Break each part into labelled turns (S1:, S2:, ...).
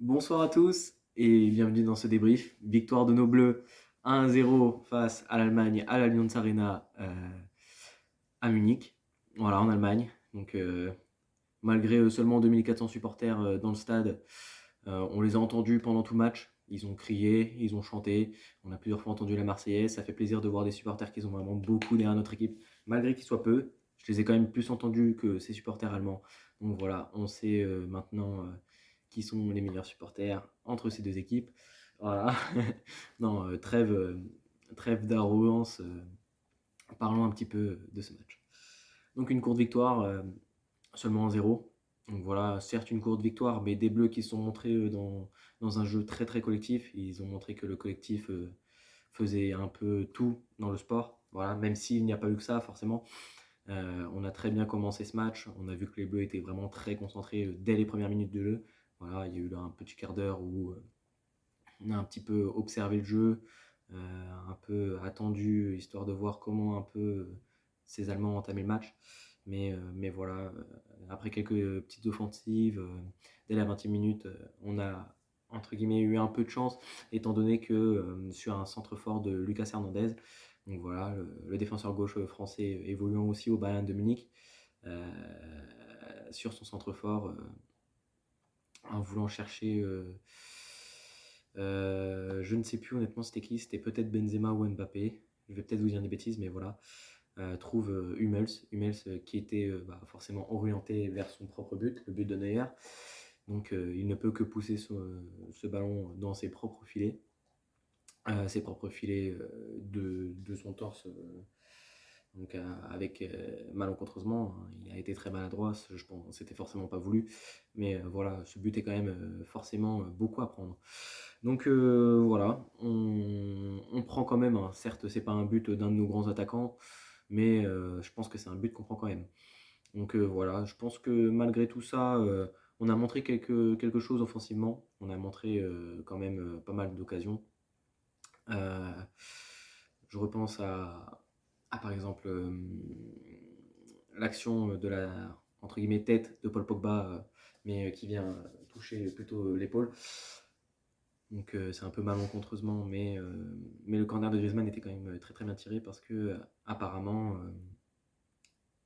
S1: Bonsoir à tous et bienvenue dans ce débrief. Victoire de nos Bleus 1-0 face à l'Allemagne à l'Allianz Arena à Munich, voilà en Allemagne. Donc malgré seulement 2400 supporters dans le stade, on les a entendus pendant tout le match. Ils ont crié, ils ont chanté. On a plusieurs fois entendu la Marseillaise. Ça fait plaisir de voir des supporters qui ont vraiment beaucoup derrière notre équipe, malgré qu'ils soient peu. Je les ai quand même plus entendus que ces supporters allemands. Donc voilà, on sait maintenant qui sont les meilleurs supporters entre ces deux équipes. Voilà. Non, trêve d'arrogance. Parlons un petit peu de ce match. Donc une courte victoire, seulement 1-0. Donc voilà, certes une courte victoire, mais des Bleus qui se sont montrés dans un jeu très très collectif. Ils ont montré que le collectif faisait un peu tout dans le sport. Voilà, même s'il n'y a pas eu que ça forcément. On a très bien commencé ce match. On a vu que les Bleus étaient vraiment très concentrés dès les premières minutes de jeu. Voilà, il y a eu là un petit quart d'heure où on a un petit peu observé le jeu, un peu attendu, histoire de voir comment un peu ces Allemands entamer le match. Mais voilà, après quelques petites offensives, dès la 20e minute, on a entre guillemets eu un peu de chance, étant donné que sur un centre fort de Lucas Hernandez, donc voilà, le défenseur gauche français évoluant aussi au Bayern de Munich, euh, sur son centre fort, en voulant chercher, je ne sais plus honnêtement c'était qui, c'était peut-être Benzema ou Mbappé, je vais peut-être vous dire des bêtises, mais voilà, trouve Hummels qui était forcément orienté vers son propre but, le but de Neuer. Donc il ne peut que pousser ce ballon dans ses propres filets de son torse. Donc avec malencontreusement, hein, il a été très maladroit, je pense, c'était forcément pas voulu, mais voilà, ce but est quand même forcément beaucoup à prendre. Donc voilà, on prend quand même, hein. Certes c'est pas un but d'un de nos grands attaquants, mais je pense que c'est un but qu'on prend quand même. Donc voilà, je pense que malgré tout ça, on a montré quelque chose offensivement, on a montré quand même pas mal d'occasions. Euh, je repense à, par exemple l'action de la entre guillemets tête de Paul Pogba, mais qui vient toucher plutôt l'épaule. Donc c'est un peu malencontreusement, mais le corner de Griezmann était quand même très très bien tiré parce que apparemment,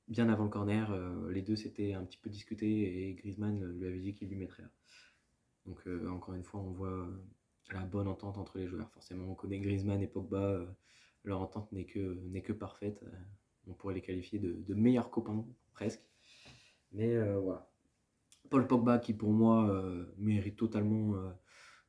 S1: bien avant le corner, les deux s'étaient un petit peu discutés et Griezmann lui avait dit qu'il lui mettrait là. Donc encore une fois, on voit la bonne entente entre les joueurs. Forcément, on connaît Griezmann et Pogba, leur entente n'est que parfaite. On pourrait les qualifier de meilleurs copains, presque. Mais voilà. Paul Pogba, qui pour moi mérite totalement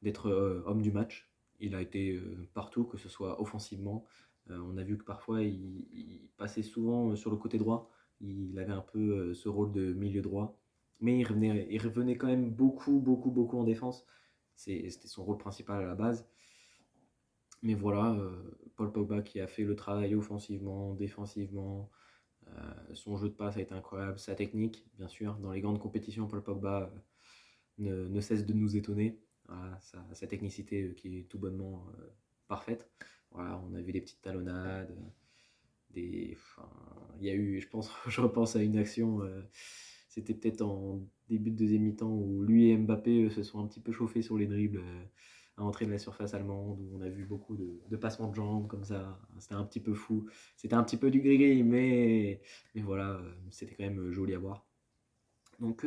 S1: d'être homme du match. Il a été partout, que ce soit offensivement. On a vu que parfois il passait souvent sur le côté droit. Il avait un peu ce rôle de milieu droit. Mais il revenait quand même beaucoup, beaucoup, beaucoup en défense. C'était son rôle principal à la base. Mais voilà, Paul Pogba qui a fait le travail offensivement, défensivement. Son jeu de passe a été incroyable. Sa technique, bien sûr. Dans les grandes compétitions, Paul Pogba ne cesse de nous étonner. Voilà, sa technicité qui est tout bonnement parfaite. Voilà, on a vu des petites talonnades, enfin, il y a eu, je pense, je repense à une action, c'était peut-être en début de deuxième mi-temps où lui et Mbappé se sont un petit peu chauffés sur les dribbles à l'entrée de la surface allemande, où on a vu beaucoup de passements de jambes comme ça. C'était un petit peu fou. C'était un petit peu du gris-gris, mais voilà, c'était quand même joli à voir. Donc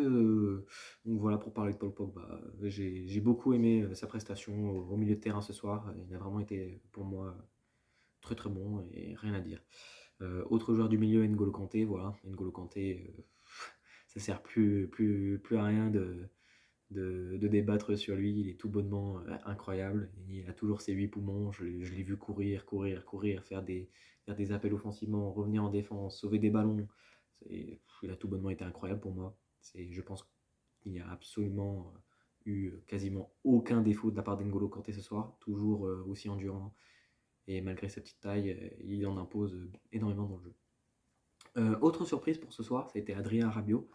S1: voilà pour parler de Paul Pogba. J'ai beaucoup aimé sa prestation au milieu de terrain ce soir. Il a vraiment été pour moi très très bon et rien à dire. Autre joueur du milieu, N'Golo Kanté. Voilà, N'Golo Kanté, ça sert plus à rien de débattre sur lui. Il est tout bonnement incroyable. Il a toujours ses 8 poumons. Je l'ai vu courir, courir, courir, faire des appels offensivement, revenir en défense, sauver des ballons. Il a tout bonnement été incroyable pour moi. Je pense qu'il n'y a absolument eu quasiment aucun défaut de la part d'N'Golo Kanté ce soir. Toujours aussi endurant. Et malgré sa petite taille, il en impose énormément dans le jeu. Autre surprise pour ce soir, ça a été Adrien Rabiot.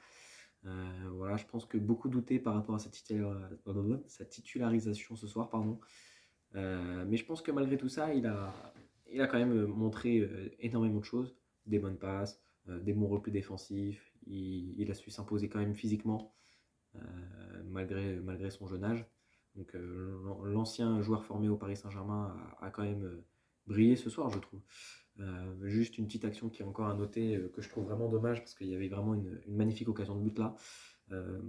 S1: Voilà, je pense que beaucoup doutaient par rapport à sa titularisation ce soir, pardon. Mais je pense que malgré tout ça, il a quand même montré énormément de choses, des bonnes passes, des bons replis défensifs. Il a su s'imposer quand même physiquement, malgré son jeune âge. Donc l'ancien joueur formé au Paris Saint-Germain a quand même brillé ce soir, je trouve. Juste une petite action qui est encore à noter, que je trouve vraiment dommage parce qu'il y avait vraiment une magnifique occasion de but là. Euh,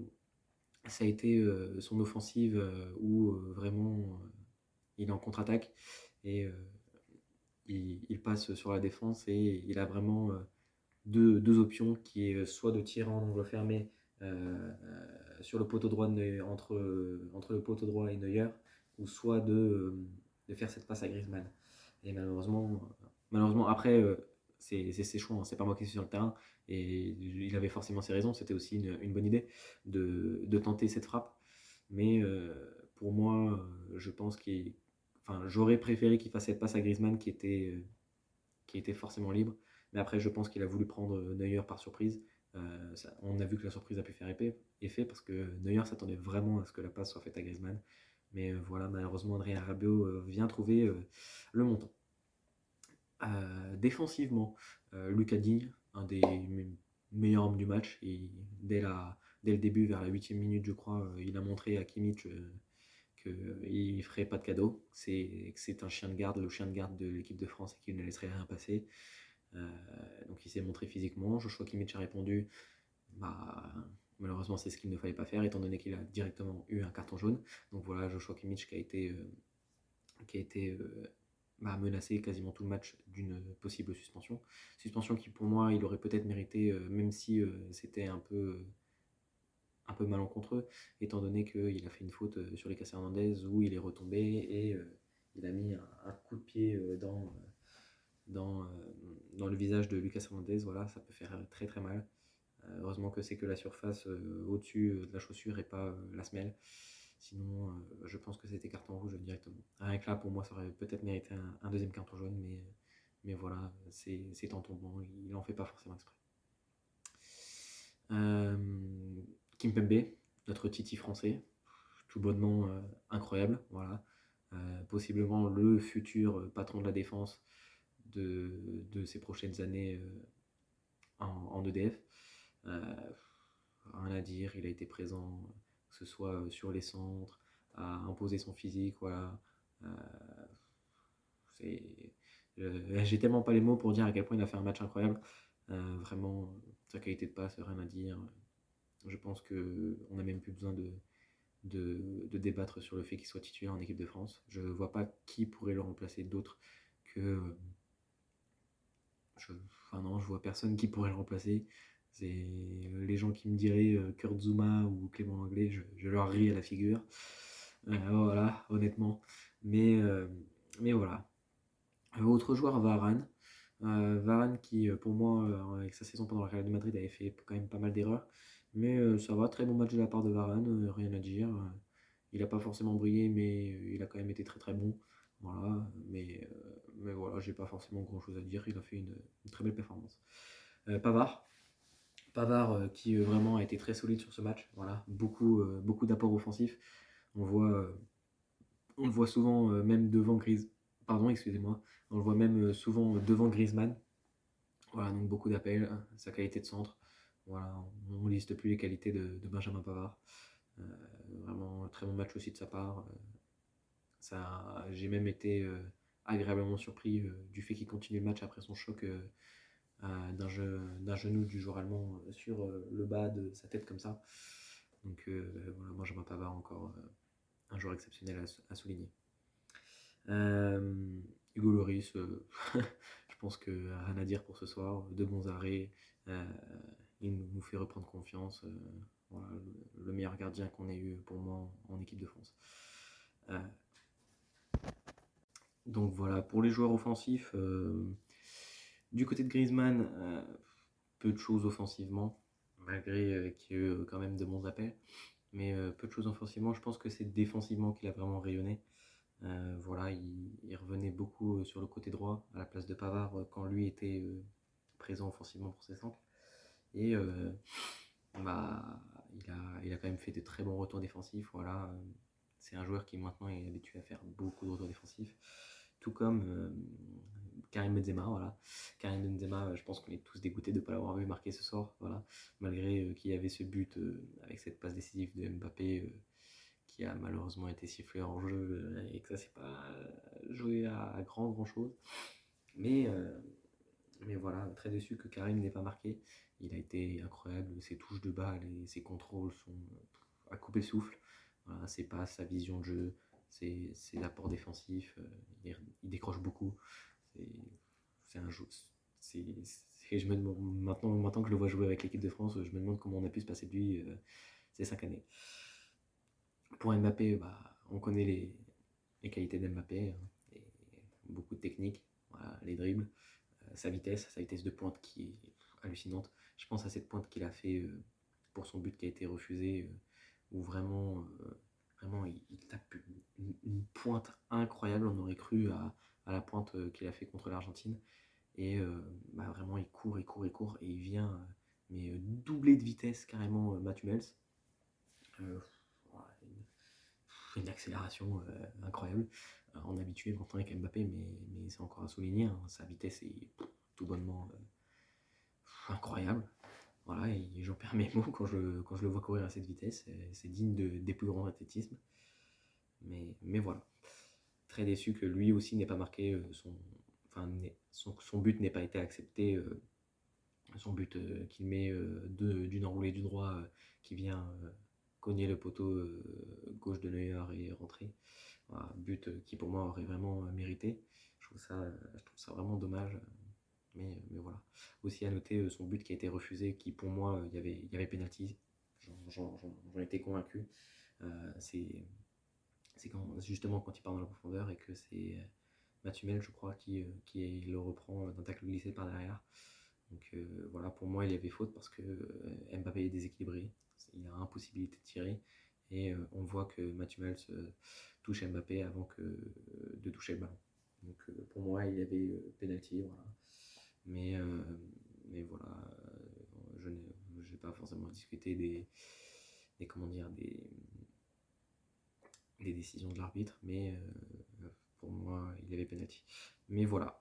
S1: Ça a été son offensive où vraiment il est en contre-attaque et il passe sur la défense et il a vraiment deux options qui est soit de tirer en angle fermé sur le poteau droit entre le poteau droit et Neuer, ou soit de faire cette passe à Griezmann. Et malheureusement après, c'est ses choix, hein, c'est pas moi qui suis sur le terrain, et il avait forcément ses raisons, c'était aussi une bonne idée de tenter cette frappe. Mais pour moi, je pense enfin, j'aurais préféré qu'il fasse cette passe à Griezmann qui était forcément libre. Mais après, je pense qu'il a voulu prendre Neuer par surprise. On a vu que la surprise a pu faire effet parce que Neuer s'attendait vraiment à ce que la passe soit faite à Griezmann. Mais voilà, malheureusement, Adrien Rabiot vient trouver le montant. Défensivement, Lucas Digne, un des meilleurs hommes du match. Dès le début, vers la 8e minute, je crois, il a montré à Kimmich qu'il ne ferait pas de cadeau, que c'est un chien de garde, le chien de garde de l'équipe de France et qu'il ne laisserait rien passer. Donc il s'est montré physiquement. Joshua Kimmich a répondu, bah, malheureusement c'est ce qu'il ne fallait pas faire étant donné qu'il a directement eu un carton jaune. Donc voilà, Joshua Kimmich qui a été menacé quasiment tout le match d'une possible suspension. Suspension qui pour moi il aurait peut-être mérité, même si c'était un peu malencontreux, étant donné qu'il a fait une faute sur les Lucas Hernandez où il est retombé et il a mis un coup de pied dans, euh, dans le visage de Lucas Hernandez. Voilà, ça peut faire très très mal. Heureusement que c'est que la surface au-dessus de la chaussure et pas la semelle. Sinon, je pense que c'était carton rouge directement. Rien que là, pour moi, ça aurait peut-être mérité un deuxième carton jaune, mais voilà, c'est en tombant, il n'en fait pas forcément exprès. Euh, Kimpembe, notre Titi français, tout bonnement incroyable, voilà. Possiblement le futur patron de la défense de ces prochaines années en EDF. Euh, Rien à dire, il a été présent, que ce soit sur les centres, à imposer son physique, voilà. Euh, j'ai tellement pas les mots pour dire à quel point il a fait un match incroyable. Vraiment, sa qualité de passe, rien à dire. Je pense qu'on n'a même plus besoin de débattre sur le fait qu'il soit titulaire en équipe de France. Je ne vois pas qui pourrait le remplacer d'autre que. Enfin non, je vois personne qui pourrait le remplacer. C'est les gens qui me diraient Kurt Zouma ou Clément Langlais, je leur ris à la figure. Voilà, honnêtement. Mais, euh, mais voilà. Autre joueur, Varane. Varane qui, pour moi, avec sa saison pendant le Real de Madrid, avait fait quand même pas mal d'erreurs. Mais ça va, très bon match de la part de Varane, rien à dire. Il n'a pas forcément brillé, mais il a quand même été très très bon. Voilà, mais voilà, j'ai pas forcément grand chose à dire. Il a fait une très belle performance. Pavard. Pavard qui vraiment a été très solide sur ce match. Voilà, beaucoup d'apports offensifs. On voit, euh, on le voit souvent même devant Pardon, excusez-moi. On le voit même souvent devant Griezmann. Voilà, donc beaucoup d'appels, sa qualité de centre. Voilà, on ne liste plus les qualités de Benjamin Pavard. Euh, Vraiment très bon match aussi de sa part. J'ai même été agréablement surpris du fait qu'il continue le match après son choc d'un genou du joueur allemand sur le bas de sa tête comme ça. Donc voilà, Benjamin Pavard encore un joueur exceptionnel à souligner. Hugo Lloris, je pense que rien à dire pour ce soir. De bons arrêts, euh, il nous fait reprendre confiance. Voilà, le meilleur gardien qu'on ait eu pour moi en équipe de France. Euh, donc voilà, pour les joueurs offensifs, du côté de Griezmann, peu de choses offensivement, malgré qu'il y ait eu quand même de bons appels. Mais peu de choses offensivement, je pense que c'est défensivement qu'il a vraiment rayonné. Voilà, il revenait beaucoup sur le côté droit à la place de Pavard quand lui était présent offensivement pour ses centres. Et bah, il a quand même fait de très bons retours défensifs. Voilà, c'est un joueur qui maintenant est habitué à faire beaucoup de retours défensifs, tout comme Karim Benzema. Voilà. Karim Benzema, je pense qu'on est tous dégoûtés de ne pas l'avoir vu marquer ce soir. Voilà. Malgré qu'il y avait ce but avec cette passe décisive de Mbappé qui a malheureusement été sifflé hors jeu et que ça s'est pas joué à grand chose. Mais voilà, très déçu que Karim n'ait pas marqué. Il a été incroyable, ses touches de balle et ses contrôles sont à couper le souffle. Voilà, ses passes, sa vision de jeu, ses apports défensifs, il décroche beaucoup. C'est c'est un jeu. Je me demande, maintenant que je le vois jouer avec l'équipe de France, je me demande comment on a pu se passer de lui ces 5 années. Pour Mbappé, bah, on connaît les qualités d'Mbappé, hein, et beaucoup de technique, voilà, les dribbles, sa vitesse de pointe qui est hallucinante. Je pense à cette pointe qu'il a fait pour son but qui a été refusé, où vraiment il tape une pointe incroyable. On aurait cru à la pointe qu'il a fait contre l'Argentine. Et bah, vraiment, il court, et il vient doubler de vitesse carrément Mats Hummels. Voilà, une accélération incroyable. On est habitué maintenant avec Mbappé, mais c'est encore à souligner, hein, sa vitesse est tout bonnement incroyable. Voilà, et j'en perds mes mots quand je le vois courir à cette vitesse. C'est digne des plus grands athlétismes. Mais voilà. Très déçu que lui aussi n'ait pas marqué son but n'ait pas été accepté. Son but qu'il met d'une enroulée du droit qui vient cogner le poteau gauche de Neuer et rentrer. Voilà, but qui pour moi aurait vraiment mérité. Je trouve ça vraiment dommage. Mais voilà. Aussi à noter son but qui a été refusé, qui pour moi, il y avait pénalty. J'en étais convaincu. C'est justement quand il part dans la profondeur et que c'est Mats Hummels, je crois, qui le reprend d'un tacle glissé par derrière. Donc voilà, pour moi, il y avait faute parce que Mbappé est déséquilibré. Il a impossibilité de tirer. Et on voit que Mats Hummels touche Mbappé avant de toucher le ballon. Donc pour moi, il y avait penalty, voilà. Mais voilà, je n'ai pas forcément discuté comment dire, des décisions de l'arbitre, mais pour moi, il y avait penalty. Mais voilà,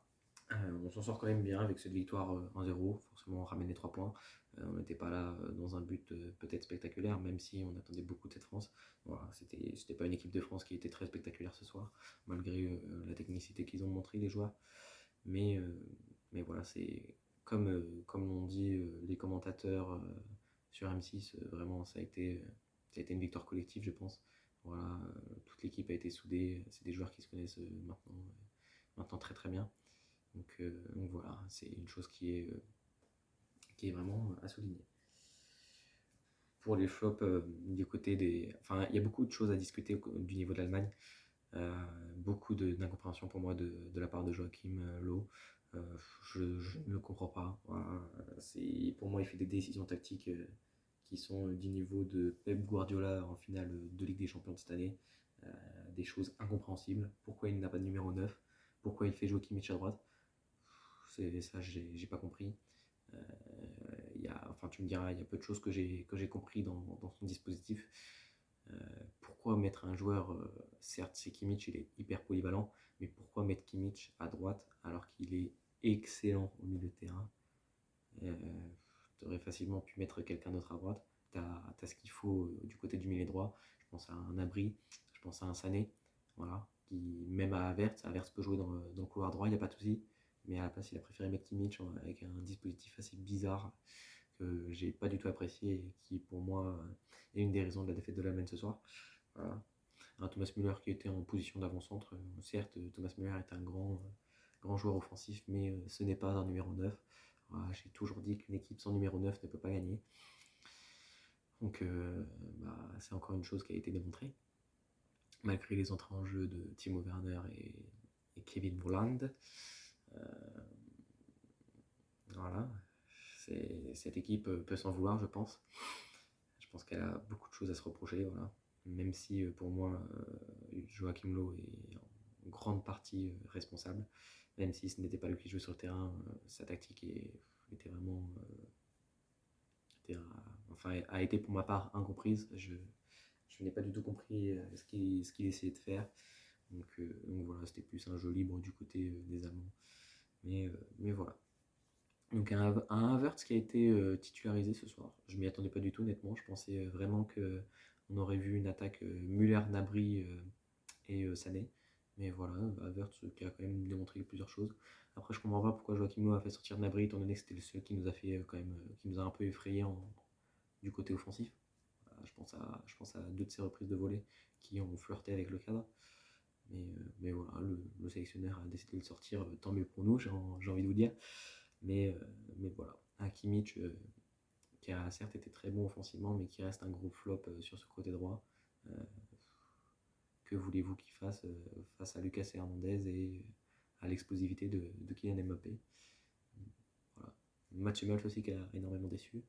S1: on s'en sort quand même bien avec cette victoire 1-0. Forcément, on ramène les 3 points. On n'était pas là dans un but peut-être spectaculaire, même si on attendait beaucoup de cette France. Voilà, c'était pas une équipe de France qui était très spectaculaire ce soir, malgré la technicité qu'ils ont montré les joueurs. Mais voilà, c'est comme l'ont dit les commentateurs sur M6, vraiment ça a été une victoire collective, je pense. Voilà, toute l'équipe a été soudée. C'est des joueurs qui se connaissent maintenant très très bien. Donc voilà, c'est une chose qui est vraiment à souligner. Pour les flops du côté des... Enfin, il y a beaucoup de choses à discuter du niveau de l'Allemagne. Beaucoup d'incompréhension pour moi de la part de Joachim Löw. Je ne le comprends pas. Voilà. Pour moi, il fait des décisions tactiques qui sont du niveau de Pep Guardiola en finale de Ligue des Champions de cette année. Des choses incompréhensibles. Pourquoi il n'a pas de numéro 9? Pourquoi il fait jouer Kimmich à droite? Ça, j'ai pas compris. Tu me diras, il y a peu de choses que j'ai compris dans son dispositif. Pourquoi mettre un joueur, certes c'est Kimmich, il est hyper polyvalent, mais pourquoi mettre Kimmich à droite alors qu'il est excellent au milieu de terrain? Tu aurais facilement pu mettre quelqu'un d'autre à droite. Tu as ce qu'il faut du côté du milieu droit. Je pense à un Abri, je pense à un Sané, voilà, qui, même à Havertz peut jouer dans le couloir droit, il n'y a pas de souci. Mais à la place, il a préféré mettre Kimmich avec un dispositif assez bizarre que j'ai pas du tout apprécié et qui, pour moi, est une des raisons de la défaite de l'Allemagne ce soir. Voilà. Un Thomas Müller qui était en position d'avant-centre. Certes, Thomas Müller est un grand joueur offensif, mais ce n'est pas un numéro 9. Voilà, j'ai toujours dit qu'une équipe sans numéro 9 ne peut pas gagner. Donc, c'est encore une chose qui a été démontrée. Malgré les entrées en jeu de Timo Werner et Kevin Volland. Voilà. Cette équipe peut s'en vouloir, je pense. Je pense qu'elle a beaucoup de choses à se reprocher, voilà. Même si pour moi, Joachim Löw est en grande partie responsable. Même si ce n'était pas lui qui jouait sur le terrain, sa tactique était vraiment... a été pour ma part incomprise. Je n'ai pas du tout compris ce qu'il essayait de faire. Donc voilà, c'était plus un jeu libre du côté des Allemands. Mais voilà. Donc un Havertz qui a été titularisé ce soir. Je m'y attendais pas du tout, honnêtement. Je pensais vraiment que On aurait vu une attaque Müller, Gnabry et Sané. Mais voilà, Havertz qui a quand même démontré plusieurs choses. Après, je comprends pas pourquoi Joachim Löw a fait sortir Gnabry, étant donné que c'était le seul qui nous a fait quand même, qui nous a un peu effrayé du côté offensif. Je pense à deux de ses reprises de volée qui ont flirté avec le cadre. Mais voilà, le sélectionneur a décidé de le sortir, tant mieux pour nous, j'ai envie de vous dire. Mais voilà, un Kimmich qui a certes été très bon offensivement, mais qui reste un gros flop sur ce côté droit. Euh, que voulez-vous qu'il fasse face à Lucas Hernandez et à l'explosivité de Kylian Mbappé. Voilà. Match Hummels aussi qui a énormément déçu.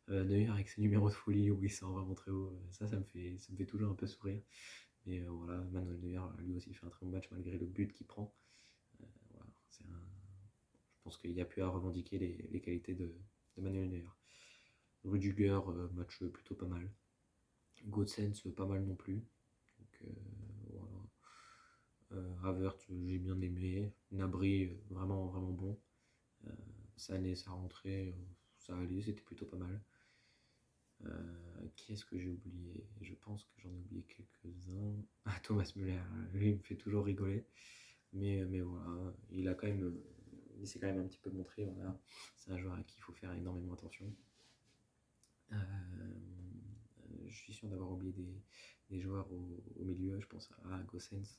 S1: Neuer avec ses numéros de folie où il sort vraiment très haut, ça me fait toujours un peu sourire. Mais voilà, Manuel Neuer lui aussi fait un très bon match malgré le but qu'il prend. Voilà, je pense qu'il n'y a plus à revendiquer les qualités de Manuel Neuer. Rudiger, match plutôt pas mal. Gosens, pas mal non plus. Donc voilà. Havertz, j'ai bien aimé. Gnabry, vraiment, vraiment bon. Sané, ça rentrait, ça allait, c'était plutôt pas mal. Qui est-ce que j'ai oublié? Je pense que j'en ai oublié quelques-uns. Ah, Thomas Müller, lui, il me fait toujours rigoler. Mais voilà, il s'est quand même un petit peu montré. Voilà. C'est un joueur à qui il faut faire énormément attention. Je suis sûr d'avoir oublié des joueurs au milieu. Je pense à Gosens.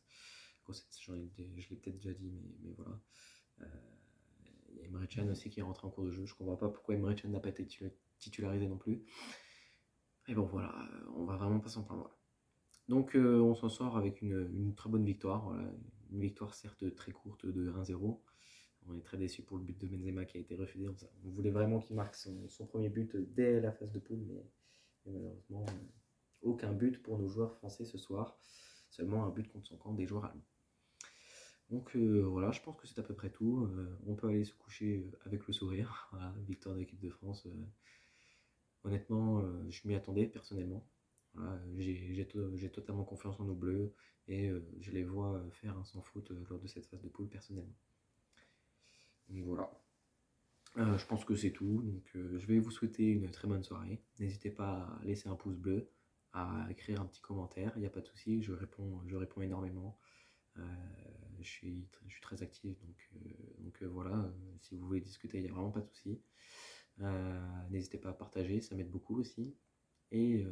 S1: Gosens, je l'ai peut-être déjà dit, mais voilà. Il y a Emre Can aussi qui est rentré en cours de jeu. Je ne comprends pas pourquoi Emre Can n'a pas été titularisé non plus. Et bon voilà, on va vraiment pas s'en plaindre. Donc on s'en sort avec une très bonne victoire. Voilà. Une victoire certes très courte de 1-0. On est très déçus pour le but de Benzema qui a été refusé. On voulait vraiment qu'il marque son premier but dès la phase de poule, mais malheureusement, aucun but pour nos joueurs français ce soir. Seulement un but contre son camp des joueurs allemands. Donc voilà, je pense que c'est à peu près tout. On peut aller se coucher avec le sourire. Voilà, victoire de l'équipe de France. Honnêtement, je m'y attendais personnellement. Voilà, j'ai totalement confiance en nos Bleus et je les vois faire un sans faute lors de cette phase de poule personnellement. Donc voilà. Je pense que c'est tout. Donc je vais vous souhaiter une très bonne soirée. N'hésitez pas à laisser un pouce bleu, à écrire un petit commentaire. Il n'y a pas de souci, je réponds énormément. Je suis très actif, donc voilà, si vous voulez discuter, il n'y a vraiment pas de souci. N'hésitez pas à partager, ça m'aide beaucoup aussi. Et,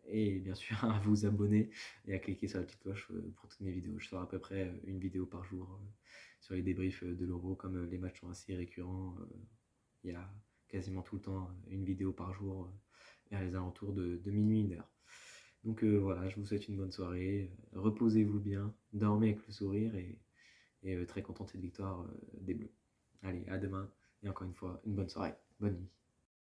S1: et bien sûr à vous abonner et à cliquer sur la petite cloche pour toutes mes vidéos. Je sors à peu près une vidéo par jour sur les débriefs de l'Euro, comme les matchs sont assez récurrents. Il y a quasiment tout le temps une vidéo par jour vers les alentours de minuit, 1h. Donc voilà, je vous souhaite une bonne soirée. Reposez-vous bien, dormez avec le sourire et très content de cette victoire des Bleus. Allez, à demain et encore une fois, une bonne soirée. Bonne nuit.